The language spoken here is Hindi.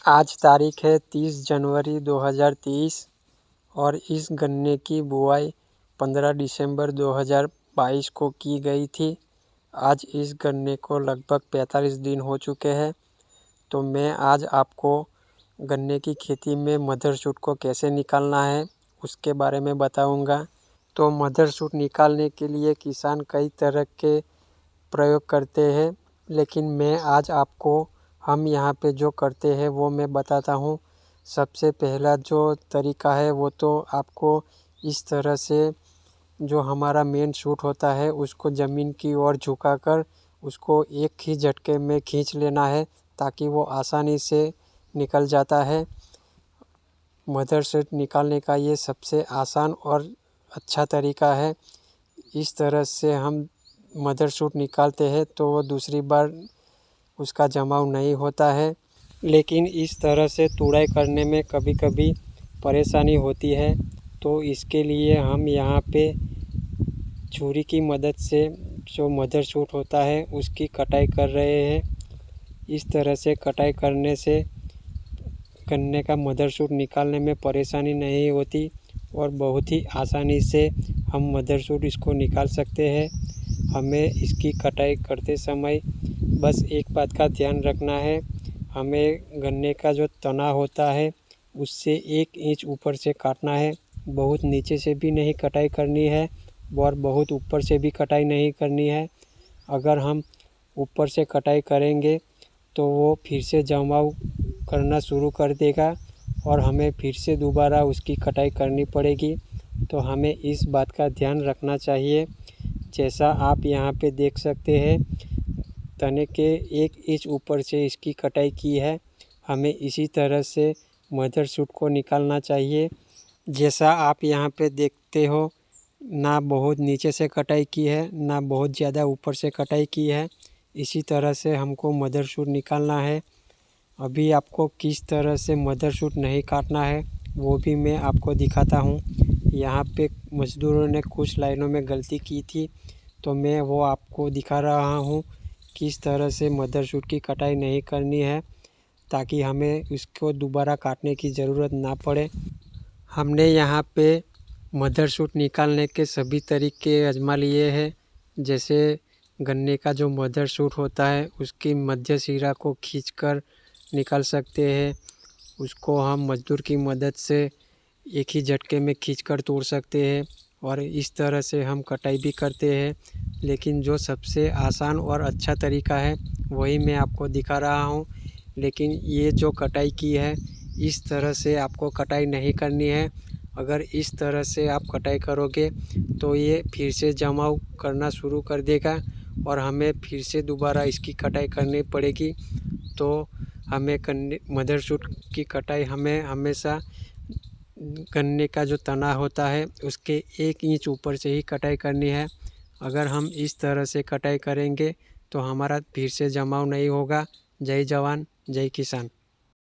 आज तारीख है 30 जनवरी 2023 और इस गन्ने की बुआई 15 दिसंबर 2022 को की गई थी। आज इस गन्ने को लगभग 45 दिन हो चुके हैं। तो मैं आज आपको गन्ने की खेती में मदर शूट को कैसे निकालना है उसके बारे में बताऊंगा। तो मदर शूट निकालने के लिए किसान कई तरह के प्रयोग करते हैं, लेकिन मैं आज आपको हम यहाँ पे जो करते हैं वो मैं बताता हूँ। सबसे पहला जो तरीका है वो तो आपको इस तरह से जो हमारा मेन शूट होता है उसको ज़मीन की ओर झुकाकर उसको एक ही झटके में खींच लेना है ताकि वो आसानी से निकल जाता है। मदर शूट निकालने का ये सबसे आसान और अच्छा तरीका है। इस तरह से हम मदर शूट निकालते हैं तो वो दूसरी बार उसका जमाव नहीं होता है। लेकिन इस तरह से तुड़ाई करने में कभी कभी परेशानी होती है, तो इसके लिए हम यहाँ पे छुरी की मदद से जो मदर शूट होता है उसकी कटाई कर रहे हैं। इस तरह से कटाई करने से गन्ने का मदर शूट निकालने में परेशानी नहीं होती और बहुत ही आसानी से हम मदर शूट इसको निकाल सकते हैं। हमें इसकी कटाई करते समय बस एक बात का ध्यान रखना है, हमें गन्ने का जो तना होता है उससे 1 इंच ऊपर से काटना है। बहुत नीचे से भी नहीं कटाई करनी है और बहुत ऊपर से भी कटाई नहीं करनी है। अगर हम ऊपर से कटाई करेंगे तो वो फिर से जमाव करना शुरू कर देगा और हमें फिर से दोबारा उसकी कटाई करनी पड़ेगी। तो हमें इस बात का ध्यान रखना चाहिए। जैसा आप यहाँ पे देख सकते हैं, तने के 1 इंच ऊपर से इसकी कटाई की है। हमें इसी तरह से मदर शूट को निकालना चाहिए। जैसा आप यहाँ पे देखते हो, ना बहुत नीचे से कटाई की है ना बहुत ज़्यादा ऊपर से कटाई की है। इसी तरह से हमको मदर शूट निकालना है। अभी आपको किस तरह से मदर शूट नहीं काटना है वो भी मैं आपको दिखाता हूँ। यहाँ पे मज़दूरों ने कुछ लाइनों में गलती की थी, तो मैं वो आपको दिखा रहा हूँ किस तरह से मदर शूट की कटाई नहीं करनी है ताकि हमें इसको दोबारा काटने की ज़रूरत ना पड़े। हमने यहाँ पे मदर शूट निकालने के सभी तरीके आजमा लिए हैं। जैसे गन्ने का जो मदर शूट होता है उसकी मध्य सिरा को खींचकर निकाल सकते हैं। उसको हम मज़दूर की मदद से एक ही झटके में खींचकर तोड़ सकते हैं और इस तरह से हम कटाई भी करते हैं। लेकिन जो सबसे आसान और अच्छा तरीका है वही मैं आपको दिखा रहा हूँ। लेकिन ये जो कटाई की है इस तरह से आपको कटाई नहीं करनी है। अगर इस तरह से आप कटाई करोगे तो ये फिर से जमाव करना शुरू कर देगा और हमें फिर से दोबारा इसकी कटाई करनी पड़ेगी। तो हमें मदर शूट की कटाई हमें हमेशा गन्ने का जो तना होता है उसके 1 इंच ऊपर से ही कटाई करनी है। अगर हम इस तरह से कटाई करेंगे तो हमारा फिर से जमाव नहीं होगा। जय जवान जय किसान।